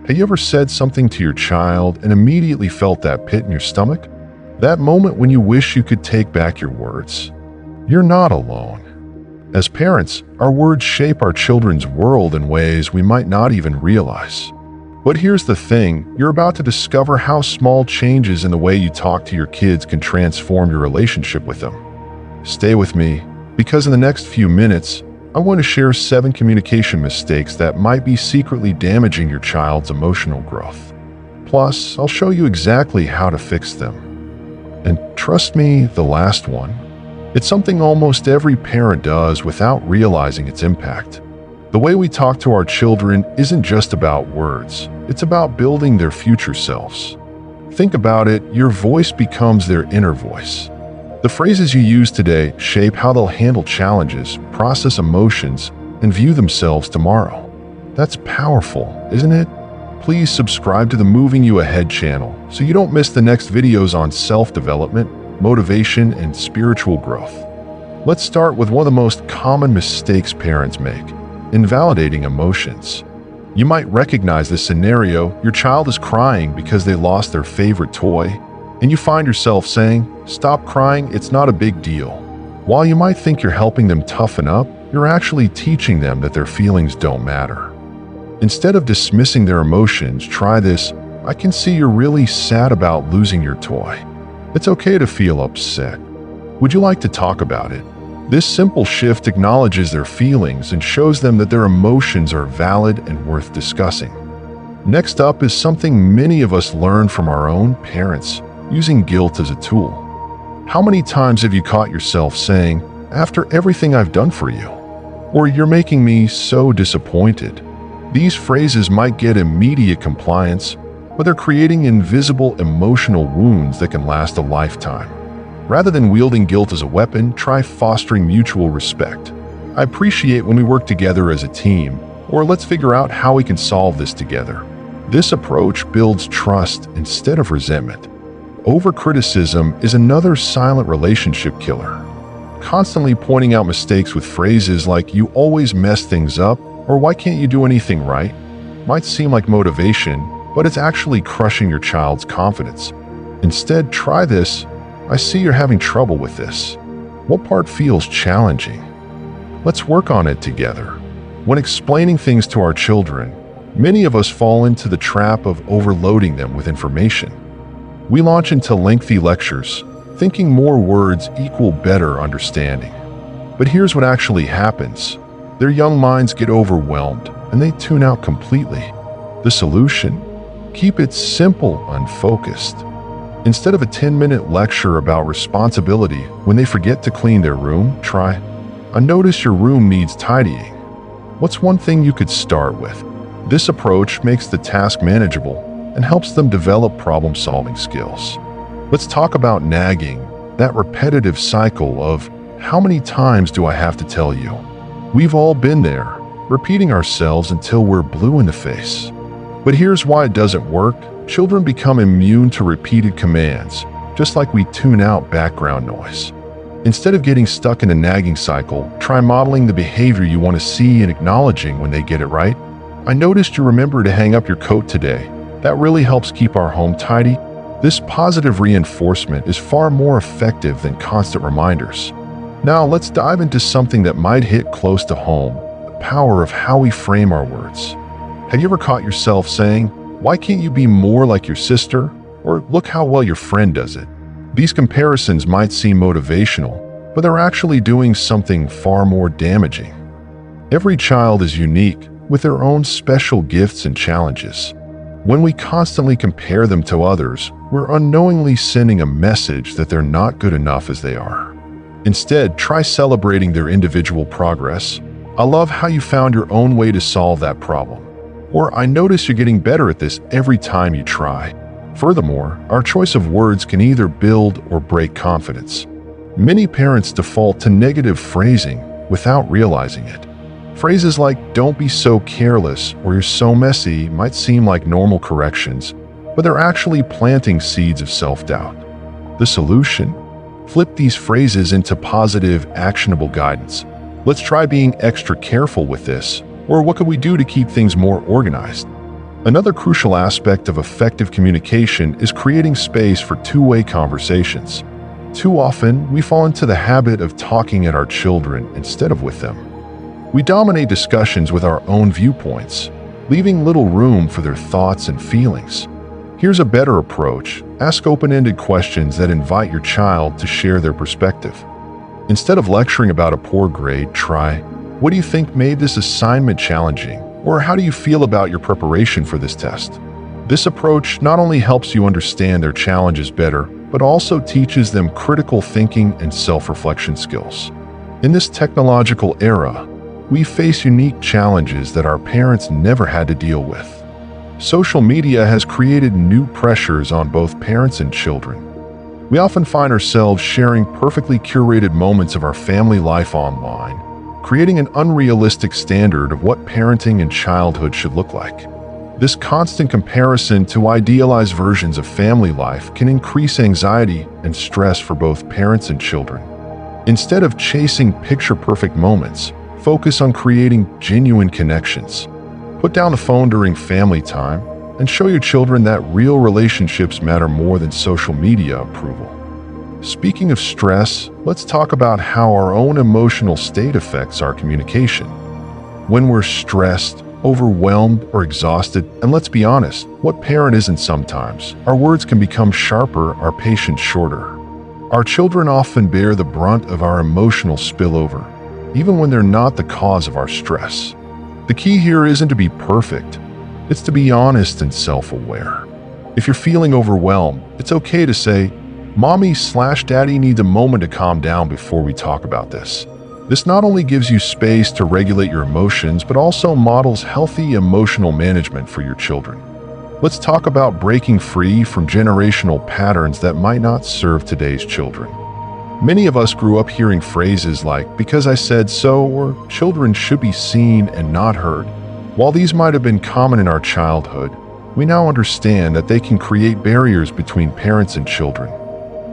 Have you ever said something to your child and immediately felt that pit in your stomach? That moment when you wish you could take back your words? You're not alone. As parents, our words shape our children's world in ways we might not even realize. But here's the thing, you're about to discover how small changes in the way you talk to your kids can transform your relationship with them. Stay with me, because in the next few minutes, I want to share 7 communication mistakes that might be secretly damaging your child's emotional growth. Plus, I'll show you exactly how to fix them. And trust me, the last one, it's something almost every parent does without realizing its impact. The way we talk to our children isn't just about words, it's about building their future selves. Think about it, your voice becomes their inner voice. The phrases you use today shape how they'll handle challenges, process emotions, and view themselves tomorrow. That's powerful, isn't it? Please subscribe to the Moving You Ahead channel so you don't miss the next videos on self-development, motivation, and spiritual growth. Let's start with one of the most common mistakes parents make: invalidating emotions. You might recognize this scenario. Your child is crying because they lost their favorite toy, and you find yourself saying, "Stop crying, it's not a big deal." While you might think you're helping them toughen up, you're actually teaching them that their feelings don't matter. Instead of dismissing their emotions, try this: "I can see you're really sad about losing your toy. It's okay to feel upset. Would you like to talk about it?" This simple shift acknowledges their feelings and shows them that their emotions are valid and worth discussing. Next up is something many of us learn from our own parents: using guilt as a tool. How many times have you caught yourself saying, "After everything I've done for you," or "You're making me so disappointed"? These phrases might get immediate compliance, but they're creating invisible emotional wounds that can last a lifetime. Rather than wielding guilt as a weapon, try fostering mutual respect. "I appreciate when we work together as a team," or "Let's figure out how we can solve this together." This approach builds trust instead of resentment. Overcriticism is another silent relationship killer. Constantly pointing out mistakes with phrases like "You always mess things up," or "Why can't you do anything right?" might seem like motivation, but it's actually crushing your child's confidence. Instead, try this: "I see you're having trouble with this. What part feels challenging? Let's work on it together." When explaining things to our children, many of us fall into the trap of overloading them with information. We launch into lengthy lectures, thinking more words equal better understanding. But here's what actually happens. Their young minds get overwhelmed, and they tune out completely. The solution? Keep it simple and focused. Instead of a 10-minute lecture about responsibility when they forget to clean their room, try, "I notice your room needs tidying. What's one thing you could start with?" This approach makes the task manageable and helps them develop problem-solving skills. Let's talk about nagging, that repetitive cycle of "How many times do I have to tell you?" We've all been there, repeating ourselves until we're blue in the face. But here's why it doesn't work. Children become immune to repeated commands, just like we tune out background noise. Instead of getting stuck in a nagging cycle, try modeling the behavior you want to see and acknowledging when they get it right. "I noticed you remember to hang up your coat today. That really helps keep our home tidy." This positive reinforcement is far more effective than constant reminders. Now let's dive into something that might hit close to home: the power of how we frame our words. Have you ever caught yourself saying, "Why can't you be more like your sister?" or "Look how well your friend does it"? These comparisons might seem motivational, but they're actually doing something far more damaging. Every child is unique, with their own special gifts and challenges. When we constantly compare them to others, we're unknowingly sending a message that they're not good enough as they are. Instead, try celebrating their individual progress. "I love how you found your own way to solve that problem." Or, "I notice you're getting better at this every time you try." Furthermore, our choice of words can either build or break confidence. Many parents default to negative phrasing without realizing it. Phrases like "Don't be so careless" or "You're so messy" might seem like normal corrections, but they're actually planting seeds of self-doubt. The solution? Flip these phrases into positive, actionable guidance. "Let's try being extra careful with this," or "What could we do to keep things more organized?" Another crucial aspect of effective communication is creating space for two-way conversations. Too often, we fall into the habit of talking at our children instead of with them. We dominate discussions with our own viewpoints, leaving little room for their thoughts and feelings. Here's a better approach. Ask open-ended questions that invite your child to share their perspective. Instead of lecturing about a poor grade, try, "What do you think made this assignment challenging?" Or "How do you feel about your preparation for this test?" This approach not only helps you understand their challenges better, but also teaches them critical thinking and self-reflection skills. In this technological era, we face unique challenges that our parents never had to deal with. Social media has created new pressures on both parents and children. We often find ourselves sharing perfectly curated moments of our family life online, creating an unrealistic standard of what parenting and childhood should look like. This constant comparison to idealized versions of family life can increase anxiety and stress for both parents and children. Instead of chasing picture-perfect moments, focus on creating genuine connections. Put down the phone during family time and show your children that real relationships matter more than social media approval. Speaking of stress, let's talk about how our own emotional state affects our communication. When we're stressed, overwhelmed, or exhausted, and let's be honest, what parent isn't sometimes, our words can become sharper, our patience shorter. Our children often bear the brunt of our emotional spillover, even when they're not the cause of our stress. The key here isn't to be perfect, it's to be honest and self-aware. If you're feeling overwhelmed, it's okay to say, "Mommy/Daddy needs a moment to calm down before we talk about this." This not only gives you space to regulate your emotions, but also models healthy emotional management for your children. Let's talk about breaking free from generational patterns that might not serve today's children. Many of us grew up hearing phrases like, "because I said so," or "children should be seen and not heard." While these might have been common in our childhood, we now understand that they can create barriers between parents and children.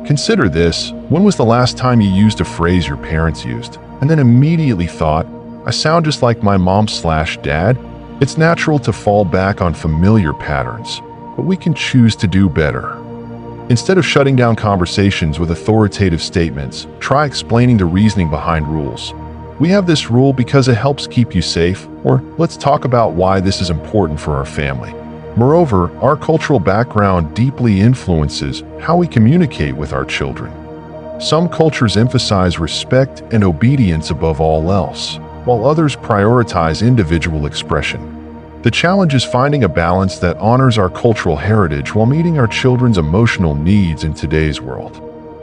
Consider this: when was the last time you used a phrase your parents used, and then immediately thought, "I sound just like my mom/dad"? It's natural to fall back on familiar patterns, but we can choose to do better. Instead of shutting down conversations with authoritative statements, try explaining the reasoning behind rules. "We have this rule because it helps keep you safe," or "let's talk about why this is important for our family." Moreover, our cultural background deeply influences how we communicate with our children. Some cultures emphasize respect and obedience above all else, while others prioritize individual expression. The challenge is finding a balance that honors our cultural heritage while meeting our children's emotional needs in today's world.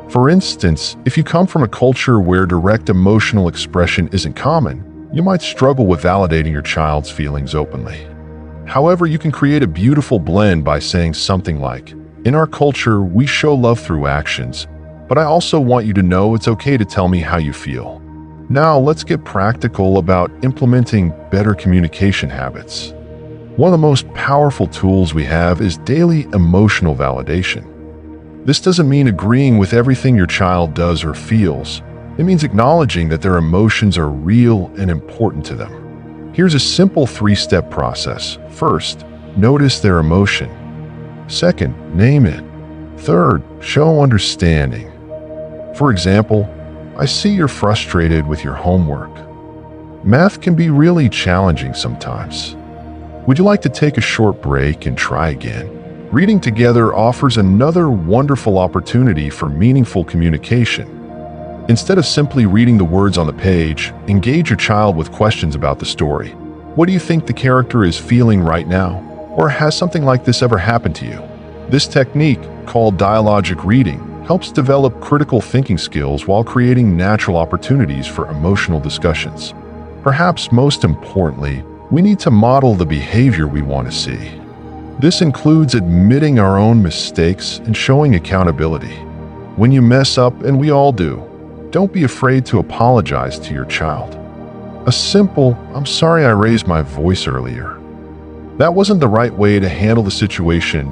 For instance, if you come from a culture where direct emotional expression isn't common, you might struggle with validating your child's feelings openly. However, you can create a beautiful blend by saying something like, "In our culture, we show love through actions, but I also want you to know it's okay to tell me how you feel." Now, let's get practical about implementing better communication habits. One of the most powerful tools we have is daily emotional validation. This doesn't mean agreeing with everything your child does or feels. It means acknowledging that their emotions are real and important to them. Here's a simple three-step process. First, notice their emotion. Second, name it. Third, show understanding. For example, "I see you're frustrated with your homework. Math can be really challenging sometimes. Would you like to take a short break and try again?" Reading together offers another wonderful opportunity for meaningful communication. Instead of simply reading the words on the page, engage your child with questions about the story. "What do you think the character is feeling right now?" Or "Has something like this ever happened to you?" This technique, called dialogic reading, helps develop critical thinking skills while creating natural opportunities for emotional discussions. Perhaps most importantly, we need to model the behavior we want to see. This includes admitting our own mistakes and showing accountability. When you mess up, and we all do, don't be afraid to apologize to your child. A simple, "I'm sorry I raised my voice earlier. That wasn't the right way to handle the situation,"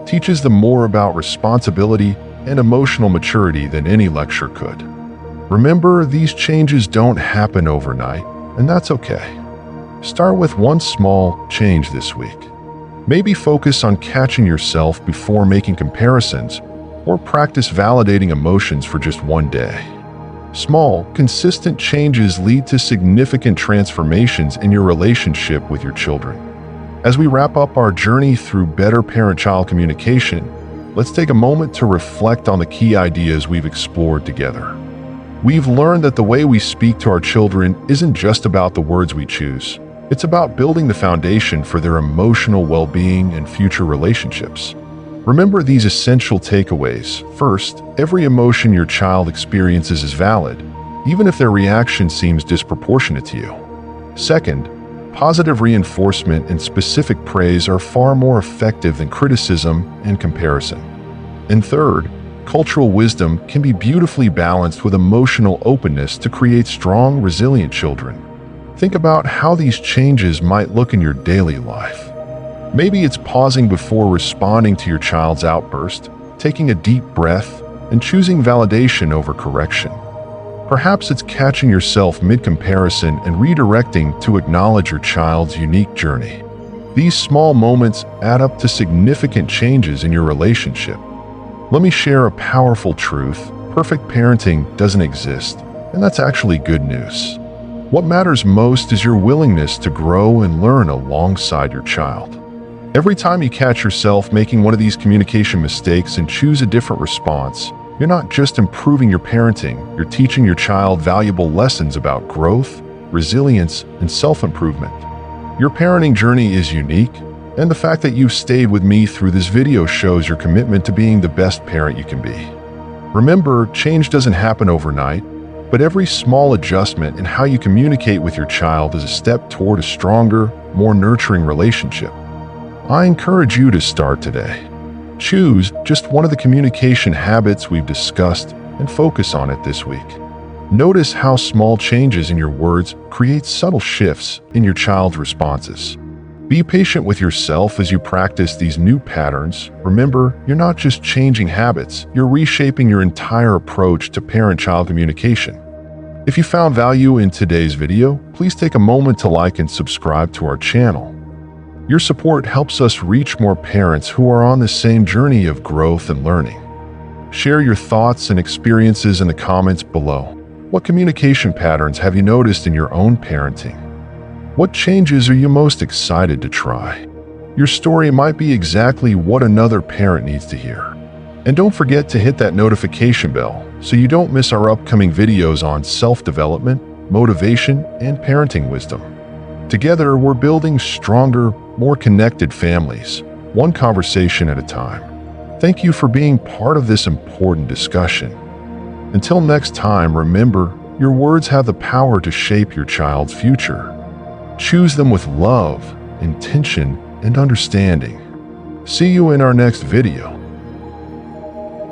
teaches them more about responsibility and emotional maturity than any lecture could. Remember, these changes don't happen overnight, and that's okay. Start with one small change this week. Maybe focus on catching yourself before making comparisons, or practice validating emotions for just one day. Small, consistent changes lead to significant transformations in your relationship with your children. As we wrap up our journey through better parent-child communication, let's take a moment to reflect on the key ideas we've explored together. We've learned that the way we speak to our children isn't just about the words we choose. It's about building the foundation for their emotional well-being and future relationships. Remember these essential takeaways. First, every emotion your child experiences is valid, even if their reaction seems disproportionate to you. Second, positive reinforcement and specific praise are far more effective than criticism and comparison. And third, cultural wisdom can be beautifully balanced with emotional openness to create strong, resilient children. Think about how these changes might look in your daily life. Maybe it's pausing before responding to your child's outburst, taking a deep breath, and choosing validation over correction. Perhaps it's catching yourself mid-comparison and redirecting to acknowledge your child's unique journey. These small moments add up to significant changes in your relationship. Let me share a powerful truth. Perfect parenting doesn't exist, and that's actually good news. What matters most is your willingness to grow and learn alongside your child. Every time you catch yourself making one of these communication mistakes and choose a different response, you're not just improving your parenting, you're teaching your child valuable lessons about growth, resilience, and self-improvement. Your parenting journey is unique, and the fact that you've stayed with me through this video shows your commitment to being the best parent you can be. Remember, change doesn't happen overnight, but every small adjustment in how you communicate with your child is a step toward a stronger, more nurturing relationship. I encourage you to start today. Choose just one of the communication habits we've discussed and focus on it this week. Notice how small changes in your words create subtle shifts in your child's responses. Be patient with yourself as you practice these new patterns. Remember, you're not just changing habits, you're reshaping your entire approach to parent-child communication. If you found value in today's video, please take a moment to like and subscribe to our channel. Your support helps us reach more parents who are on the same journey of growth and learning. Share your thoughts and experiences in the comments below. What communication patterns have you noticed in your own parenting? What changes are you most excited to try? Your story might be exactly what another parent needs to hear. And don't forget to hit that notification bell so you don't miss our upcoming videos on self-development, motivation, and parenting wisdom. Together, we're building stronger, more connected families, one conversation at a time. Thank you for being part of this important discussion. Until next time, remember, your words have the power to shape your child's future. Choose them with love, intention, and understanding. See you in our next video.